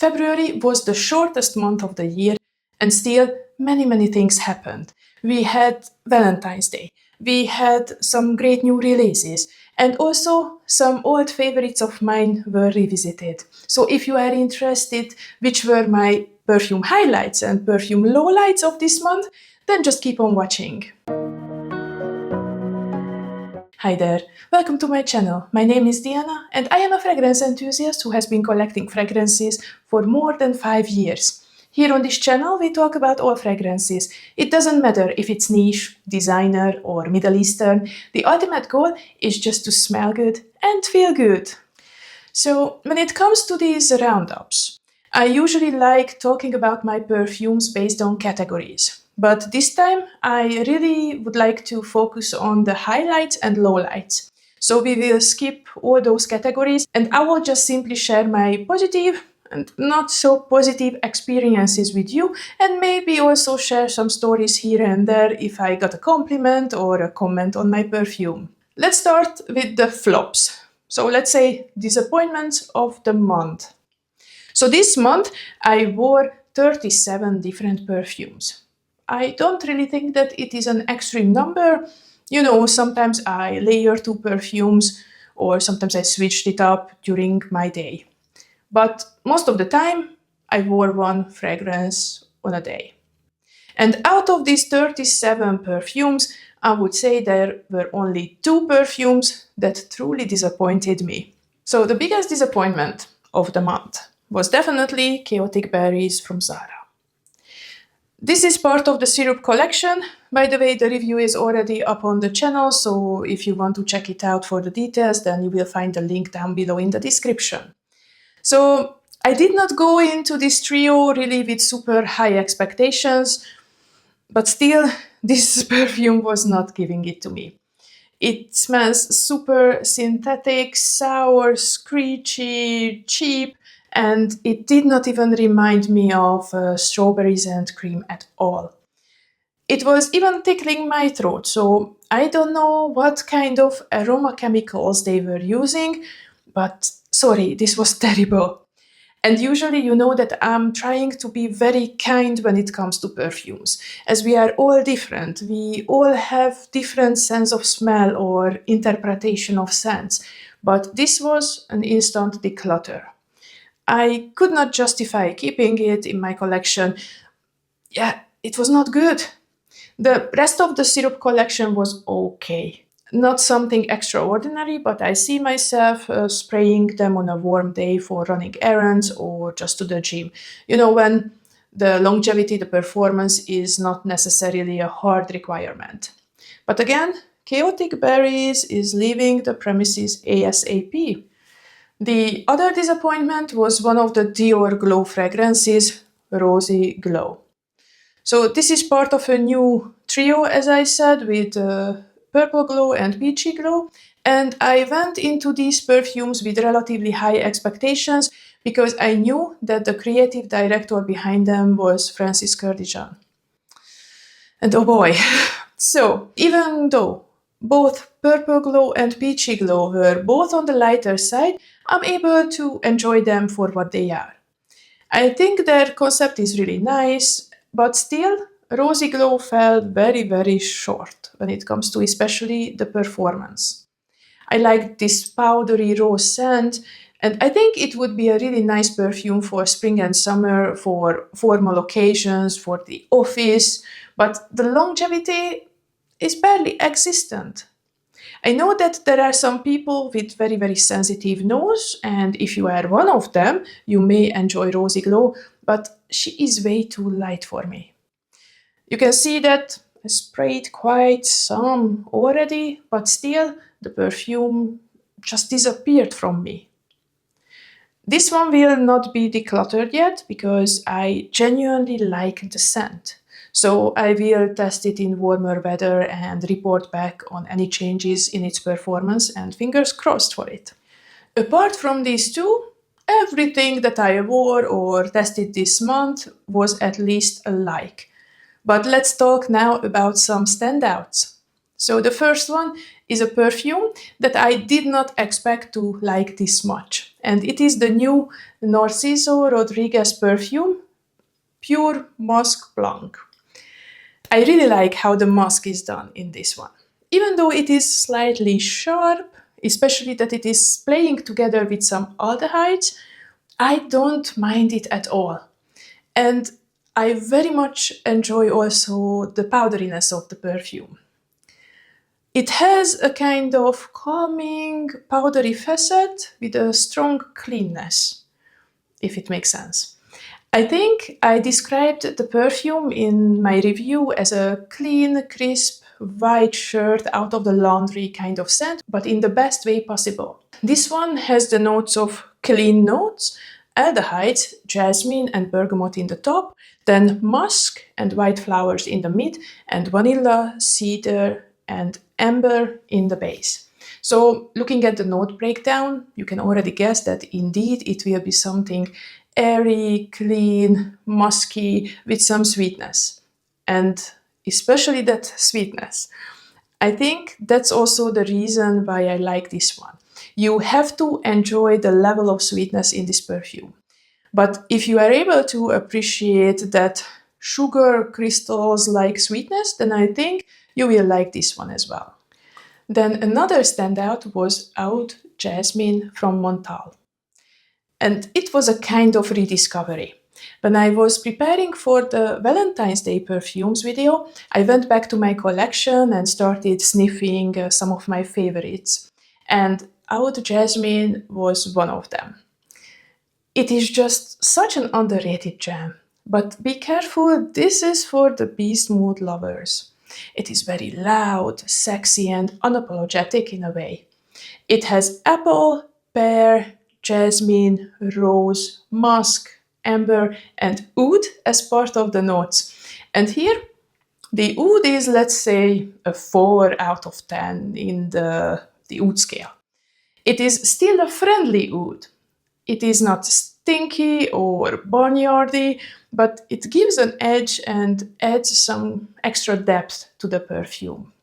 February was the shortest month of the year, and still many things happened. We had Valentine's Day, we had some great new releases, and also some old favorites of mine were revisited. So if you are interested which were my perfume highlights and perfume lowlights of this month, then just keep on watching. Hi there, welcome to my channel. My name is Diana and I am a fragrance enthusiast who has been collecting fragrances for more than 5 years. Here on this channel we talk about all fragrances. It doesn't matter if it's niche, designer or Middle Eastern. The ultimate goal is just to smell good and feel good. So when it comes to these roundups, I usually like talking about my perfumes based on categories. But this time, I really would like to focus on the highlights and lowlights. So we will skip all those categories and I will just simply share my positive and not so positive experiences with you, and maybe also share some stories here and there if I got a compliment or a comment on my perfume. Let's start with the flops. So let's say disappointments of the month. So this month I wore 37 different perfumes. I don't really think that it is an extreme number. You know, sometimes I layer 2 perfumes or sometimes I switched it up during my day. But most of the time I wore 1 fragrance on a day. And out of these 37 perfumes, I would say there were only 2 perfumes that truly disappointed me. So the biggest disappointment of the month was definitely Chaotic Berries from Zara. This is part of the syrup collection. By the way, the review is already up on the channel, so if you want to check it out for the details, then you will find the link down below in the description. So I did not go into this trio really with super high expectations, but still, this perfume was not giving it to me. It smells super synthetic, sour, screechy, cheap, and it did not even remind me of strawberries and cream at all. It was even tickling my throat, so I don't know what kind of aroma chemicals they were using, but sorry, this was terrible. And usually you know that I'm trying to be very kind when it comes to perfumes, as we are all different. We all have different sense of smell or interpretation of scents, but this was an instant declutter. I could not justify keeping it in my collection. Yeah, it was not good. The rest of the syrup collection was okay. Not something extraordinary, but I see myself spraying them on a warm day for running errands or just to the gym. You know, when the longevity, the performance is not necessarily a hard requirement. But again, Chaotic Berries is leaving the premises ASAP. The other disappointment was one of the Dior Glow fragrances, Rosy Glow. So this is part of a new trio, as I said, with Purple Glow and Peachy Glow. And I went into these perfumes with relatively high expectations because I knew that the creative director behind them was Francis Kurkdjian. And oh boy. So even though both Purple Glow and Peachy Glow were both on the lighter side, I'm able to enjoy them for what they are. I think their concept is really nice, but still, Rosy Glow fell very short when it comes to especially the performance. I like this powdery rose scent, and I think it would be a really nice perfume for spring and summer, for formal occasions, for the office, but the longevity is barely existent. I know that there are some people with very sensitive nose, and if you are one of them, you may enjoy Rosy Glow, but she is way too light for me. You can see that I sprayed quite some already, but still the perfume just disappeared from me. This one will not be decluttered yet because I genuinely like the scent. So I will test it in warmer weather and report back on any changes in its performance, and fingers crossed for it. Apart from these two, everything that I wore or tested this month was at least a like. But let's talk now about some standouts. So the first one is a perfume that I did not expect to like this much. And it is the new Narciso Rodriguez perfume, Pure Musk Blanc. I really like how the musk is done in this one. Even though it is slightly sharp, especially that it is playing together with some aldehydes, I don't mind it at all. And I very much enjoy also the powderiness of the perfume. It has a kind of calming, powdery facet with a strong cleanness, if it makes sense. I think I described the perfume in my review as a clean, crisp, white shirt out of the laundry kind of scent, but in the best way possible. This one has the notes of clean notes, aldehydes, jasmine and bergamot in the top, then musk and white flowers in the mid, and vanilla, cedar and amber in the base. So looking at the note breakdown, you can already guess that indeed it will be something airy, clean, musky, with some sweetness. And especially that sweetness. I think that's also the reason why I like this one. You have to enjoy the level of sweetness in this perfume. But if you are able to appreciate that sugar crystals like sweetness, then I think you will like this one as well. Then another standout was Oud Jasmine from Montale. And it was a kind of rediscovery. When I was preparing for the Valentine's Day perfumes video, I went back to my collection and started sniffing some of my favorites. And Oud Jasmine was one of them. It is just such an underrated gem. But be careful, this is for the beast mood lovers. It is very loud, sexy and unapologetic in a way. It has apple, pear, jasmine, rose, musk, amber and oud as part of the notes. And here the oud is, let's say, a 4 out of 10 in the oud scale. It is still a friendly oud. It is not stinky or barnyardy, but it gives an edge and adds some extra depth to the perfume.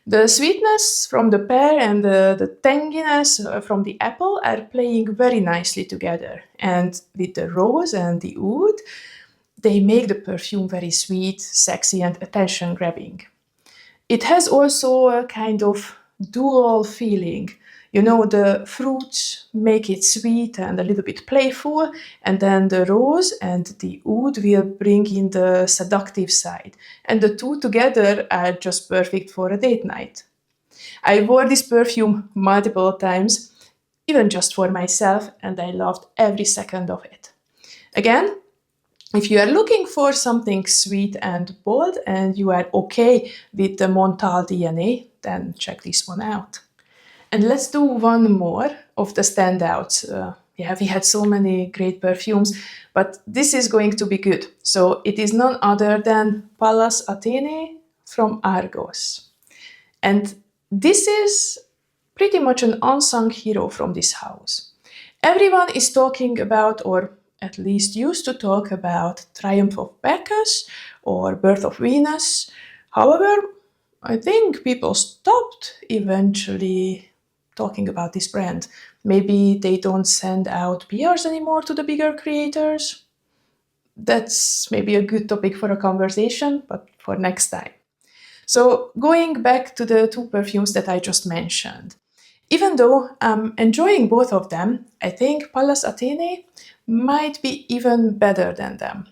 The sweetness from the pear and the tanginess from the apple are playing very nicely together. And with the rose and the oud, they make the perfume very sweet, sexy and attention-grabbing. It has also a kind of dual feeling. You know, the fruits make it sweet and a little bit playful, and then the rose and the oud will bring in the seductive side. And the two together are just perfect for a date night. I wore this perfume multiple times, even just for myself, and I loved every second of it. Again, if you are looking for something sweet and bold and you are okay with the Montale DNA, then check this one out. And let's do one more of the standouts. We had so many great perfumes, but this is going to be good. So it is none other than Pallas Athene from Argos. And this is pretty much an unsung hero from this house. Everyone is talking about, or at least used to talk about, Triumph of Bacchus or Birth of Venus. However, I think people stopped eventually talking about this brand. Maybe they don't send out PRs anymore to the bigger creators. That's maybe a good topic for a conversation, but for next time. So going back to the two perfumes that I just mentioned. Even though I'm enjoying both of them, I think Pallas Athene might be even better than them.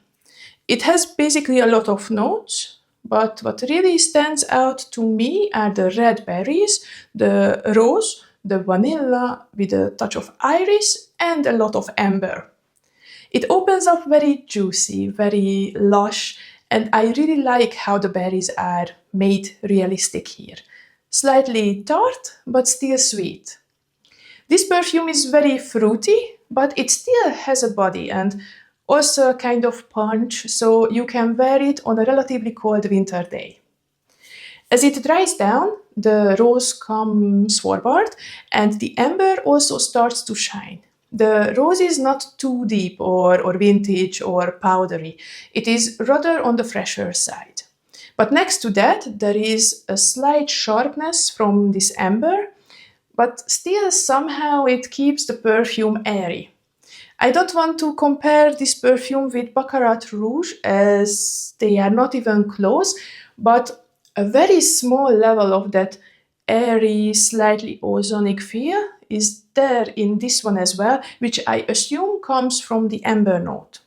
It has basically a lot of notes, but what really stands out to me are the red berries, the rose, the vanilla with a touch of iris and a lot of amber. It opens up very juicy, very lush, and I really like how the berries are made realistic here. Slightly tart, but still sweet. This perfume is very fruity, but it still has a body and also a kind of punch, so you can wear it on a relatively cold winter day. As it dries down, the rose comes forward and the amber also starts to shine. The rose is not too deep or vintage or powdery. It is rather on the fresher side. But next to that, there is a slight sharpness from this amber, but still somehow it keeps the perfume airy. I don't want to compare this perfume with Baccarat Rouge as they are not even close, but a very small level of that airy, slightly ozonic feel is there in this one as well, which I assume comes from the amber note.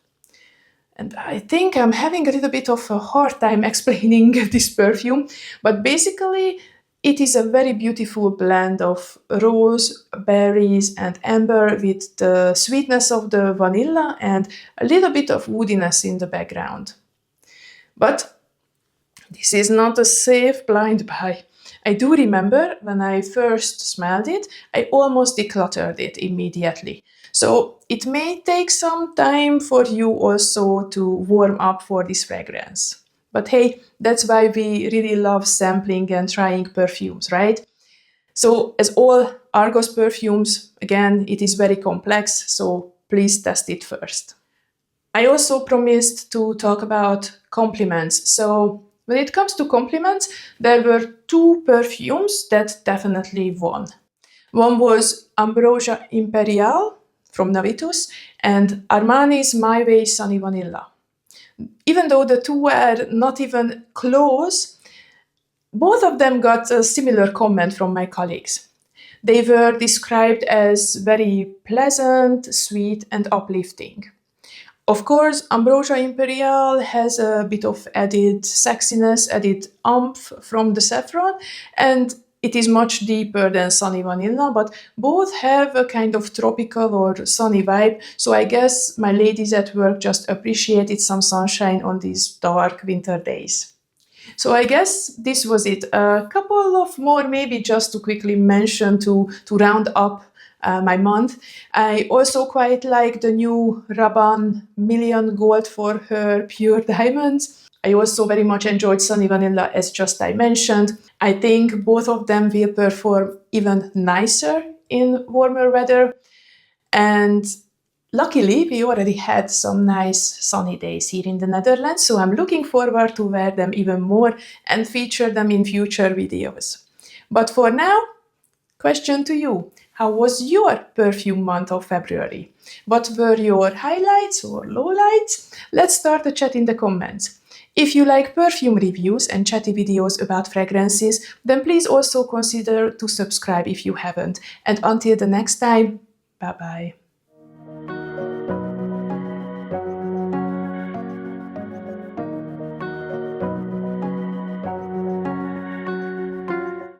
And I think I'm having a little bit of a hard time explaining this perfume, but basically it is a very beautiful blend of rose, berries, and amber with the sweetness of the vanilla and a little bit of woodiness in the background. But this is not a safe blind buy. I do remember when I first smelled it, I almost decluttered it immediately. So it may take some time for you also to warm up for this fragrance. But hey, that's why we really love sampling and trying perfumes, right? So as all Argos perfumes, again, it is very complex, so please test it first. I also promised to talk about compliments. So when it comes to compliments, there were two perfumes that definitely won. One was Ambrosia Imperial from Navitus and Armani's My Way Sunny Vanilla. Even though the two were not even close, both of them got a similar comment from my colleagues. They were described as very pleasant, sweet, and uplifting. Of course, Ambrosia Imperial has a bit of added sexiness, added oomph from the saffron, and it is much deeper than Sunny Vanilla, but both have a kind of tropical or sunny vibe, so I guess my ladies at work just appreciated some sunshine on these dark winter days. So I guess this was it. A couple of more maybe just to quickly mention to round up my month. I also quite like the new Rabanne Million Gold for Her Pure Diamonds. I also very much enjoyed Sunny Vanilla as just I mentioned. I think both of them will perform even nicer in warmer weather. And luckily, we already had some nice sunny days here in the Netherlands, so I'm looking forward to wear them even more and feature them in future videos. But for now, question to you. How was your perfume month of February? What were your highlights or lowlights? Let's start the chat in the comments. If you like perfume reviews and chatty videos about fragrances, then please also consider to subscribe if you haven't. And until the next time, bye bye.